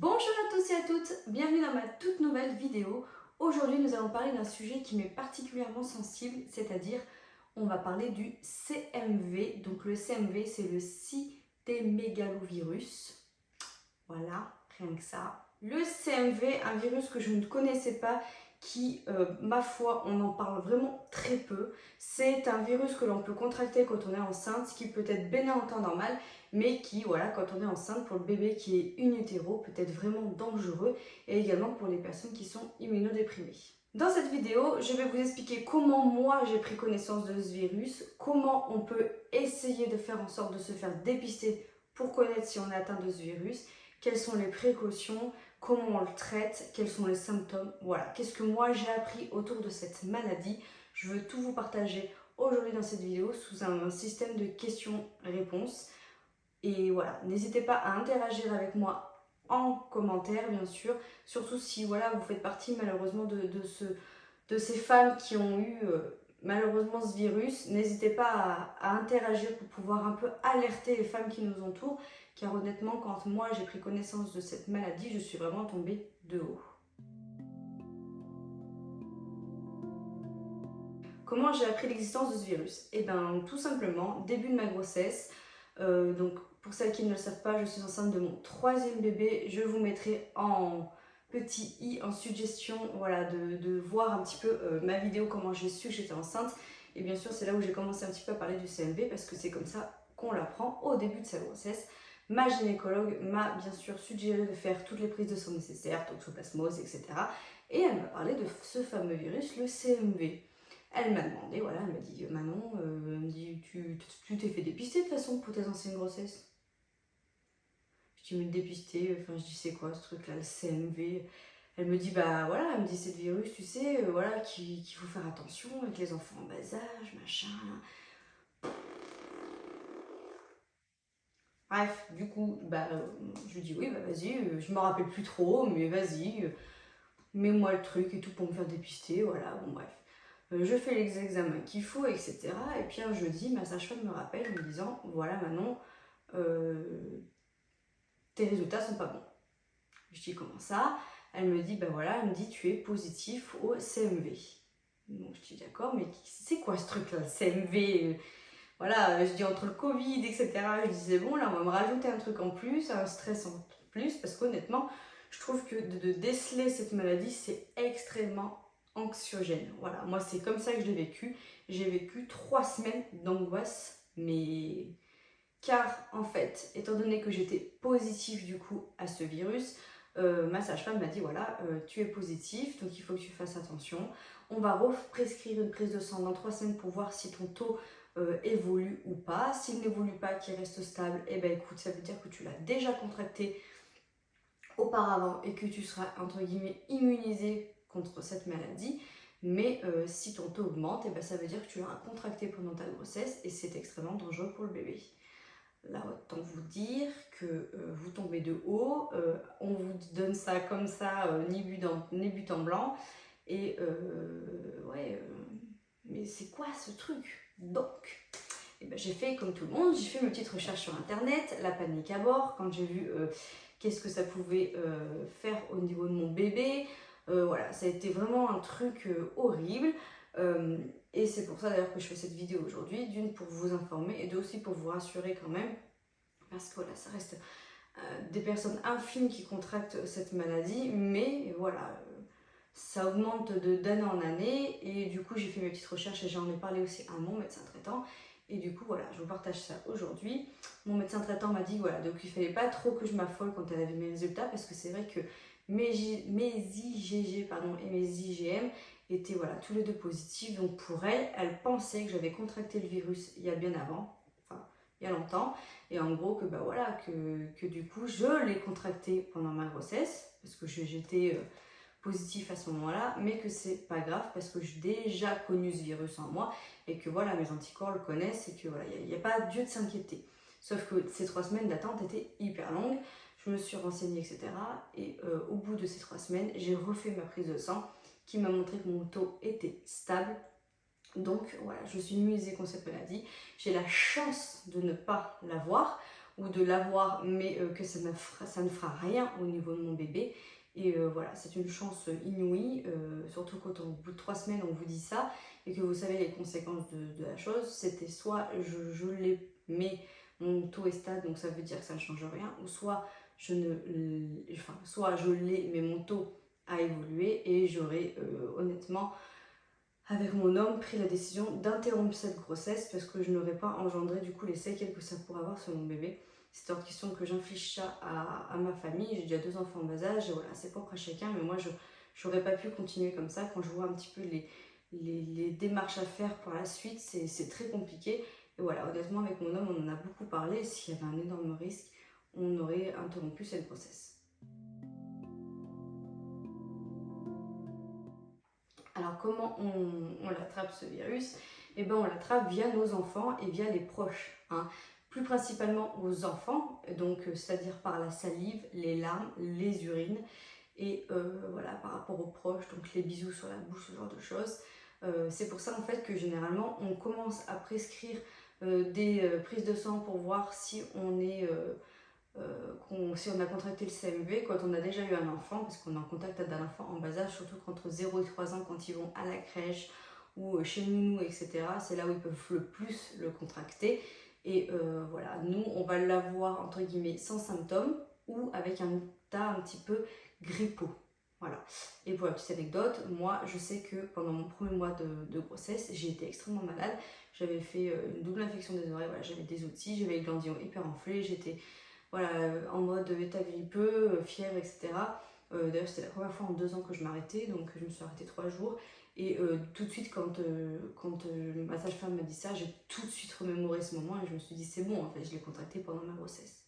Bonjour à tous et à toutes, bienvenue dans ma toute nouvelle vidéo. Aujourd'hui nous allons parler d'un sujet qui m'est particulièrement sensible, c'est-à-dire on va parler du CMV. Donc le CMV c'est le cytomégalovirus. Voilà, rien que ça. Le CMV, un virus que je ne connaissais pas, qui, ma foi, on en parle vraiment très peu. C'est un virus que l'on peut contracter quand on est enceinte, qui peut être bénin en temps normal, mais qui, voilà, quand on est enceinte, pour le bébé qui est in utero, peut être vraiment dangereux, et également pour les personnes qui sont immunodéprimées. Dans cette vidéo, je vais vous expliquer comment moi j'ai pris connaissance de ce virus, comment on peut essayer de faire en sorte de se faire dépister pour connaître si on est atteint de ce virus, quelles sont les précautions, comment on le traite, quels sont les symptômes, voilà. Qu'est-ce que moi j'ai appris autour de cette maladie? Je veux tout vous partager aujourd'hui dans cette vidéo sous un système de questions-réponses. Et voilà, n'hésitez pas à interagir avec moi en commentaire, bien sûr, surtout si voilà, vous faites partie malheureusement de ces femmes qui ont eu malheureusement ce virus. N'hésitez pas à interagir pour pouvoir un peu alerter les femmes qui nous entourent, car honnêtement, quand moi j'ai pris connaissance de cette maladie, je suis vraiment tombée de haut. Comment j'ai appris l'existence de ce virus? Eh bien, tout simplement, début de ma grossesse. Donc, pour celles qui ne le savent pas, je suis enceinte de mon 3e bébé. Je vous mettrai en petit i en suggestion, voilà, de voir un petit peu ma vidéo, comment j'ai su que j'étais enceinte. Et bien sûr, c'est là où j'ai commencé un petit peu à parler du CMV, parce que c'est comme ça qu'on l'apprend au début de sa grossesse. Ma gynécologue m'a bien sûr suggéré de faire toutes les prises de sang nécessaires, toxoplasmose, etc. Et elle m'a parlé de ce fameux virus, le CMV. Elle m'a demandé, voilà, elle m'a dit Manon, elle me dit, tu t'es fait dépister de toute façon pour tes anciennes grossesses? Je dis, mais dépister, enfin je dis c'est quoi ce truc là, le CMV? Elle me dit, bah voilà, elle me dit c'est le virus, tu sais, voilà, qu'il faut faire attention avec les enfants en bas âge, machin. Bref, du coup, bah je lui dis oui, bah vas-y, je me rappelle plus trop, mais vas-y, mets-moi le truc et tout pour me faire dépister, voilà, bon bref. Je fais les examens qu'il faut, etc. Et puis un jeudi, ma sage-femme me rappelle en me disant, voilà Manon, tes résultats sont pas bons. Je dis comment ça? Elle me dit, ben voilà, elle me dit tu es positif au CMV. Donc je dis d'accord, mais c'est quoi ce truc là, le CMV? Voilà, je dis entre le Covid, etc. Je disais bon, là on va me rajouter un truc en plus, un stress en plus, parce qu'honnêtement, je trouve que de déceler cette maladie, c'est extrêmement anxiogène. Voilà, moi c'est comme ça que je l'ai vécu. J'ai vécu 3 semaines d'angoisse, mais car en fait, étant donné que j'étais positive du coup à ce virus, ma sage-femme m'a dit voilà, tu es positif, donc il faut que tu fasses attention. On va prescrire une prise de sang dans 3 semaines pour voir si ton taux évolue ou pas. S'il n'évolue pas, qu'il reste stable, et ben écoute, ça veut dire que tu l'as déjà contracté auparavant et que tu seras entre guillemets immunisé contre cette maladie. Mais si ton taux augmente, et ben ça veut dire que tu l'auras contracté pendant ta grossesse et c'est extrêmement dangereux pour le bébé. Là, autant vous dire que vous tombez de haut, on vous donne ça comme ça, ni but en blanc. Et ouais, mais c'est quoi ce truc? Donc, eh ben, j'ai fait comme tout le monde, j'ai fait mes petites recherches sur internet, la panique à bord, quand j'ai vu qu'est-ce que ça pouvait faire au niveau de mon bébé. Voilà, ça a été vraiment un truc horrible. Et c'est pour ça d'ailleurs que je fais cette vidéo aujourd'hui, d'une pour vous informer et deux aussi pour vous rassurer quand même, parce que voilà, ça reste des personnes infimes qui contractent cette maladie, mais voilà, ça augmente d'année en année, et du coup j'ai fait mes petites recherches et j'en ai parlé aussi à mon médecin traitant, et du coup voilà, je vous partage ça aujourd'hui. Mon médecin traitant m'a dit voilà, donc il fallait pas trop que je m'affole quand elle a vu mes résultats, parce que c'est vrai que mes IgG et mes IgM étaient voilà, tous les deux positifs, donc pour elle, elle pensait que j'avais contracté le virus il y a bien avant, enfin il y a longtemps, et en gros que bah voilà, que du coup je l'ai contracté pendant ma grossesse, parce que j'étais positif à ce moment-là, mais que c'est pas grave parce que j'ai déjà connu ce virus en moi et que voilà, mes anticorps le connaissent et que voilà, il n'y a pas lieu de s'inquiéter. Sauf que ces 3 semaines d'attente étaient hyper longues, je me suis renseignée, etc. Et au bout de ces 3 semaines, j'ai refait ma prise de sang qui m'a montré que mon taux était stable. Donc voilà, je suis immunisée contre cette maladie. J'ai la chance de ne pas l'avoir. ou de l'avoir, mais que ça ne fera rien au niveau de mon bébé. Et voilà, c'est une chance inouïe, surtout quand au bout de 3 semaines on vous dit ça et que vous savez les conséquences de la chose. C'était soit je l'ai, mais mon taux est stable, donc ça veut dire que ça ne change rien, ou soit je l'ai, mais mon taux a évolué et j'aurais honnêtement, avec mon homme, pris la décision d'interrompre cette grossesse parce que je n'aurais pas engendré du coup les séquelles que ça pourrait avoir sur mon bébé. C'est hors de question que j'inflige ça à ma famille. J'ai déjà 2 enfants en bas âge et voilà, c'est propre à chacun, mais moi je n'aurais pas pu continuer comme ça. Quand je vois un petit peu les démarches à faire pour la suite, c'est très compliqué. Et voilà, honnêtement, avec mon homme, on en a beaucoup parlé. S'il y avait un énorme risque, on aurait interrompu cette grossesse. Alors comment on l'attrape ce virus? Eh bien on l'attrape via nos enfants et via les proches, hein. Plus principalement aux enfants, donc c'est-à-dire par la salive, les larmes, les urines, et voilà, par rapport aux proches, donc les bisous sur la bouche, ce genre de choses. C'est pour ça en fait que généralement on commence à prescrire des prises de sang pour voir si on est si on a contracté le CMV quand on a déjà eu un enfant, parce qu'on est en contact avec un enfant en bas âge, surtout qu'entre 0 et 3 ans, quand ils vont à la crèche ou chez nous, etc., c'est là où ils peuvent le plus le contracter. Et voilà, nous, on va l'avoir entre guillemets sans symptômes ou avec un état un petit peu grippeux. Voilà. Et pour la petite anecdote, moi, je sais que pendant mon premier mois de grossesse, j'ai été extrêmement malade. J'avais fait une double infection des oreilles, voilà, j'avais des otits, j'avais les glandillons hyper enflés, j'étais voilà, en mode état grippeux, fièvre, etc. D'ailleurs, c'était la première fois en 2 ans que je m'arrêtais, donc je me suis arrêtée 3 jours. Et tout de suite, quand ma sage-femme m'a dit ça, j'ai tout de suite remémoré ce moment et je me suis dit, c'est bon, en fait, je l'ai contracté pendant ma grossesse.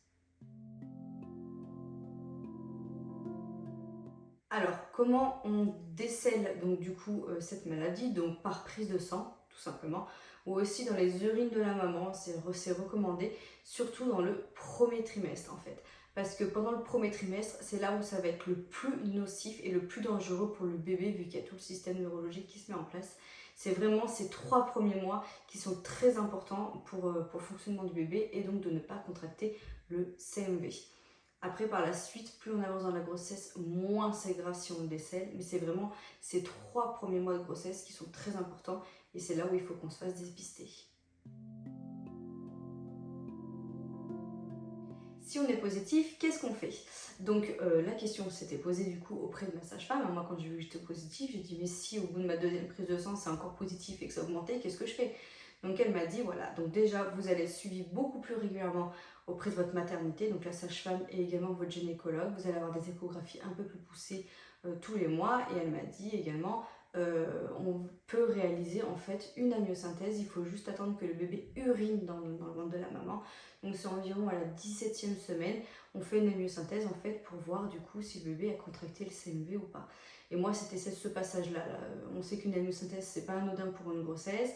Alors, comment on décèle donc du coup cette maladie? Donc par prise de sang, tout simplement, ou aussi dans les urines de la maman, c'est recommandé, surtout dans le premier trimestre en fait. Parce que pendant le premier trimestre, c'est là où ça va être le plus nocif et le plus dangereux pour le bébé, vu qu'il y a tout le système neurologique qui se met en place. C'est vraiment ces 3 premiers mois qui sont très importants pour le fonctionnement du bébé et donc de ne pas contracter le CMV. Après, par la suite, plus on avance dans la grossesse, moins c'est grave si on le décèle. Mais c'est vraiment ces 3 premiers mois de grossesse qui sont très importants. Et c'est là où il faut qu'on se fasse dépister. Si on est positif, qu'est-ce qu'on fait? Donc la question s'était posée du coup auprès de ma sage-femme. Moi, quand j'ai vu que j'étais positive, j'ai dit mais si au bout de ma 2e prise de sang c'est encore positif et que ça a augmenté, qu'est-ce que je fais? Donc elle m'a dit voilà, donc déjà vous allez être suivi beaucoup plus régulièrement auprès de votre maternité, donc la sage-femme et également votre gynécologue. Vous allez avoir des échographies un peu plus poussées tous les mois. Et elle m'a dit également on peut réaliser en fait une amniosynthèse. Il faut juste attendre que le bébé urine dans le ventre de la maman. Donc c'est environ à la 17e semaine, on fait une amniosynthèse en fait pour voir du coup si le bébé a contracté le CMV ou pas. Et moi c'était ce passage-là. On sait qu'une amniosynthèse c'est pas anodin pour une grossesse.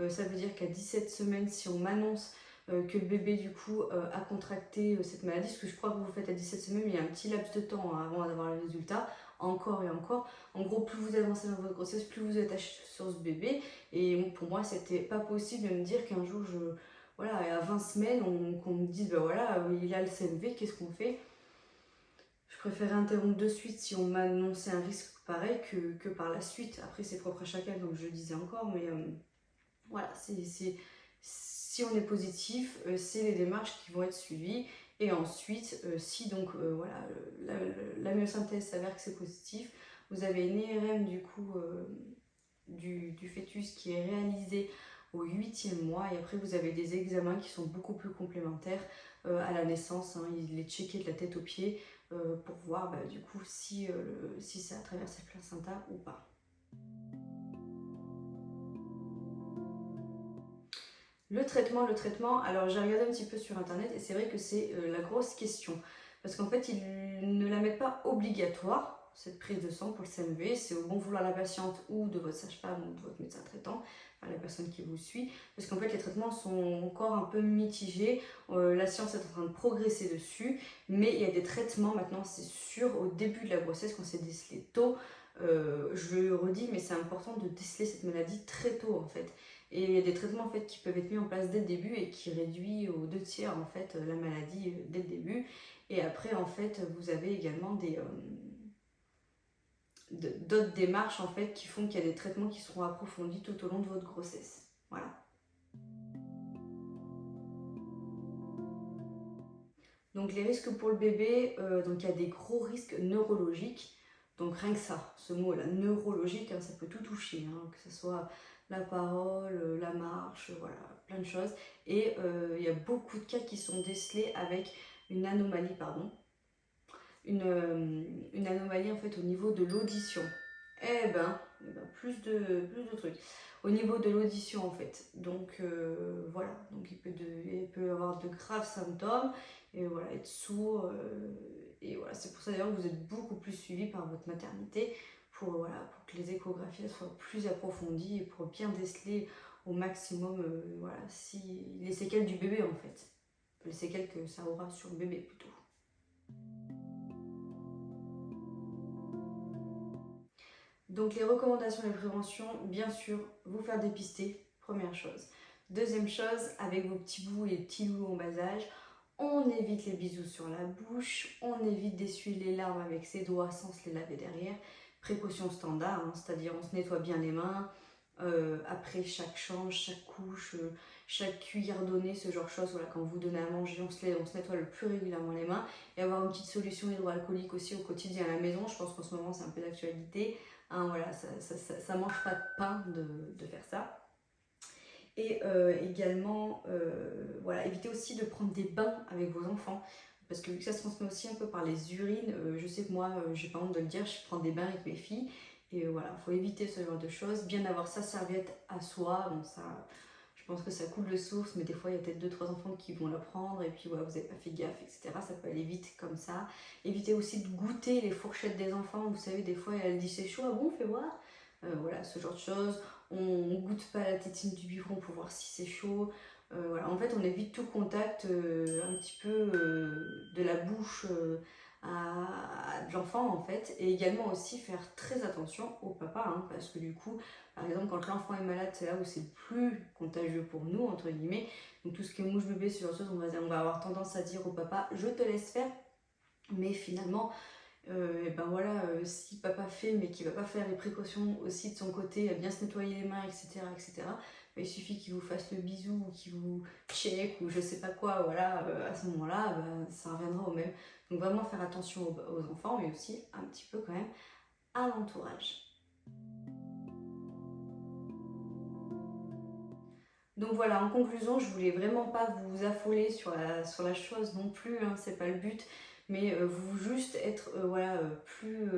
Ça veut dire qu'à 17 semaines, si on m'annonce que le bébé du coup a contracté cette maladie, ce que je crois que vous faites à 17 semaines, mais il y a un petit laps de temps avant d'avoir le résultat, encore et encore. En gros, plus vous avancez dans votre grossesse, plus vous êtes attaché sur ce bébé. Et pour moi, c'était pas possible de me dire qu'un jour, voilà, à 20 semaines, qu'on me dise, ben voilà, il a le CMV, qu'est-ce qu'on fait? Je préférais interrompre de suite si on m'annonçait un risque pareil que par la suite. Après, c'est propre à chacun, comme je le disais encore, mais voilà, si on est positif, c'est les démarches qui vont être suivies. Et ensuite, si donc voilà, la myosynthèse s'avère que c'est positif, vous avez une IRM du coup du fœtus qui est réalisée au 8e mois. Et après, vous avez des examens qui sont beaucoup plus complémentaires à la naissance. Il est checké de la tête aux pieds pour voir du coup si ça a traversé le placenta ou pas. Le traitement, alors j'ai regardé un petit peu sur internet et c'est vrai que c'est la grosse question. Parce qu'en fait, ils ne la mettent pas obligatoire, cette prise de sang pour le CMV. C'est au bon vouloir de la patiente ou de votre sage-femme ou de votre médecin traitant, enfin la personne qui vous suit. Parce qu'en fait, les traitements sont encore un peu mitigés. La science est en train de progresser dessus. Mais il y a des traitements maintenant, c'est sûr, au début de la grossesse, quand c'est décelé tôt. Je le redis, mais c'est important de déceler cette maladie très tôt en fait. Et il y a des traitements en fait qui peuvent être mis en place dès le début et qui réduit aux 2/3 en fait la maladie dès le début. Et après en fait vous avez également d'autres démarches en fait qui font qu'il y a des traitements qui seront approfondis tout au long de votre grossesse. Voilà. Donc les risques pour le bébé, donc il y a des gros risques neurologiques. Donc rien que ça, ce mot-là, neurologique, hein, ça peut tout toucher, hein, que ce soit la parole, la marche, voilà, plein de choses. Et il y a beaucoup de cas qui sont décelés avec une anomalie, une anomalie en fait au niveau de l'audition. Plus de trucs. Au niveau de l'audition en fait. Donc voilà, donc il peut avoir de graves symptômes et voilà, être sourd. Et voilà, c'est pour ça d'ailleurs que vous êtes beaucoup plus suivi par votre maternité pour, voilà, pour que les échographies soient plus approfondies et pour bien déceler au maximum voilà, si, les séquelles du bébé en fait. Les séquelles que ça aura sur le bébé plutôt. Donc les recommandations et préventions, bien sûr, vous faire dépister, première chose. Deuxième chose, avec vos petits bouts et petits loups en bas âge, on évite les bisous sur la bouche, on évite d'essuyer les larmes avec ses doigts sans se les laver derrière. Précaution standard, hein, c'est-à-dire on se nettoie bien les mains, après chaque change, chaque couche, chaque cuillère donnée, ce genre de choses. Voilà, quand vous donnez à manger, on se nettoie le plus régulièrement les mains. Et avoir une petite solution hydroalcoolique aussi au quotidien à la maison, je pense qu'en ce moment c'est un peu d'actualité. Hein, voilà, ça mange pas de pain de faire ça. Et également, voilà, évitez aussi de prendre des bains avec vos enfants. Parce que vu que ça se transmet aussi un peu par les urines, je sais que moi, j'ai pas honte de le dire, je prends des bains avec mes filles. Et voilà, il faut éviter ce genre de choses. Bien avoir sa serviette à soi. Bon, ça, je pense que ça coule de source, mais des fois, il y a peut-être 2-3 enfants qui vont la prendre. Et puis, voilà, vous n'avez pas fait gaffe, etc. Ça peut aller vite comme ça. Évitez aussi de goûter les fourchettes des enfants. Vous savez, des fois, elle dit c'est chaud, ah bon, fais voir. Voilà, ce genre de choses. On goûte pas la tétine du biberon pour voir si c'est chaud. Voilà. En fait, on évite tout contact un petit peu de la bouche de l'enfant en fait. Et également aussi faire très attention au papa, hein, parce que du coup, par exemple, quand l'enfant est malade, c'est là où c'est le plus contagieux pour nous, entre guillemets. Donc tout ce qui est mouche bébé, ce genre de choses, on va avoir tendance à dire au papa, je te laisse faire. Mais finalement, et ben voilà, si papa fait mais qu'il va pas faire les précautions aussi de son côté, à bien se nettoyer les mains, etc., ben, il suffit qu'il vous fasse le bisou ou qu'il vous check ou je sais pas quoi, voilà, à ce moment-là, ben, ça reviendra au même. Donc vraiment faire attention aux enfants, mais aussi un petit peu quand même à l'entourage. Donc voilà, en conclusion, je voulais vraiment pas vous affoler sur la chose non plus, hein, c'est pas le but, mais vous juste être voilà, plus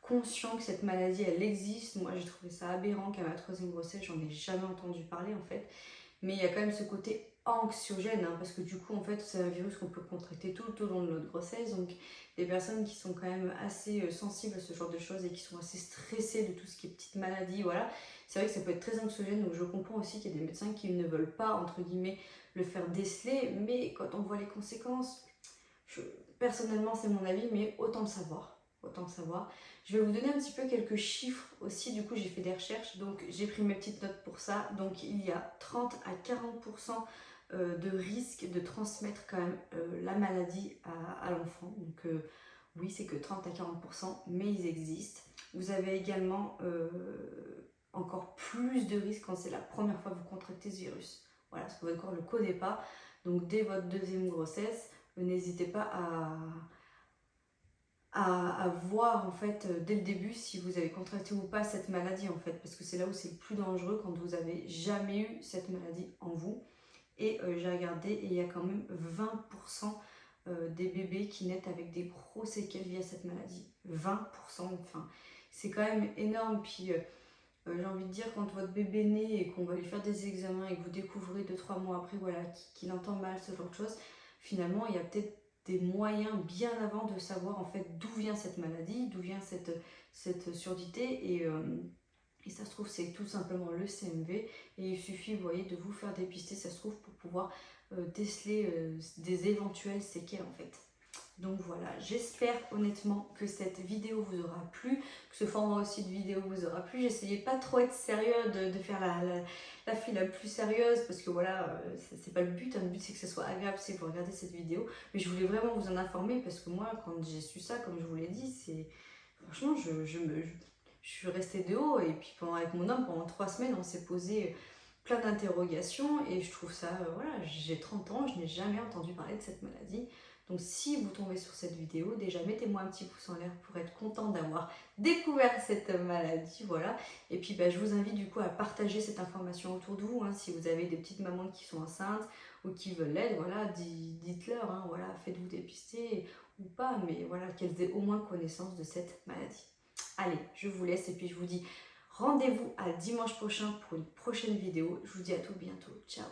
conscient que cette maladie elle existe. Moi j'ai trouvé ça aberrant qu'à ma 3e grossesse, j'en ai jamais entendu parler en fait, mais il y a quand même ce côté anxiogène, hein, parce que du coup en fait c'est un virus qu'on peut contracter tout au long de notre grossesse, donc des personnes qui sont quand même assez sensibles à ce genre de choses et qui sont assez stressées de tout ce qui est petite maladie, voilà, c'est vrai que ça peut être très anxiogène, donc je comprends aussi qu'il y a des médecins qui ne veulent pas, entre guillemets, le faire déceler, mais quand on voit les conséquences, personnellement c'est mon avis, mais autant le savoir. Autant le savoir. Je vais vous donner un petit peu quelques chiffres aussi, du coup j'ai fait des recherches, donc j'ai pris mes petites notes pour ça. Donc il y a 30 à 40% de risque de transmettre quand même la maladie à l'enfant. Donc oui, c'est que 30 à 40%, mais ils existent. Vous avez également encore plus de risques quand c'est la première fois que vous contractez ce virus. Voilà, parce que votre corps ne le connaît pas. Donc dès votre 2e grossesse, n'hésitez pas à voir en fait dès le début si vous avez contracté ou pas cette maladie en fait, parce que c'est là où c'est le plus dangereux quand vous avez jamais eu cette maladie en vous. Et j'ai regardé et il y a quand même 20% des bébés qui naissent avec des gros séquelles via cette maladie. 20%, enfin c'est quand même énorme. Puis j'ai envie de dire, quand votre bébé naît et qu'on va lui faire des examens et que vous découvrez 2-3 mois après voilà, qu'il entend mal, ce genre de choses, finalement il y a peut-être des moyens bien avant de savoir en fait d'où vient cette maladie, d'où vient cette surdité et ça se trouve c'est tout simplement le CMV et il suffit vous voyez de vous faire dépister ça se trouve pour pouvoir déceler des éventuelles séquelles en fait. Donc voilà, j'espère honnêtement que cette vidéo vous aura plu, que ce format aussi de vidéo vous aura plu. J'essayais pas trop être sérieux, de faire la fille la plus sérieuse, parce que voilà, c'est pas le but. Le but c'est que ce soit agréable si vous regardez cette vidéo. Mais je voulais vraiment vous en informer, parce que moi, quand j'ai su ça, comme je vous l'ai dit, c'est... Franchement, je suis restée de haut, et puis avec mon homme, pendant 3 semaines, on s'est posé plein d'interrogations, et je trouve ça, voilà, j'ai 30 ans, je n'ai jamais entendu parler de cette maladie. Donc si vous tombez sur cette vidéo, déjà mettez-moi un petit pouce en l'air pour être content d'avoir découvert cette maladie, voilà. Et puis je vous invite du coup à partager cette information autour de vous, hein. Si vous avez des petites mamans qui sont enceintes ou qui veulent l'aide, voilà, dites-leur, hein, voilà, faites-vous dépister ou pas, mais voilà, qu'elles aient au moins connaissance de cette maladie. Allez, je vous laisse, et puis je vous dis rendez-vous à dimanche prochain pour une prochaine vidéo. Je vous dis à tout bientôt. Ciao.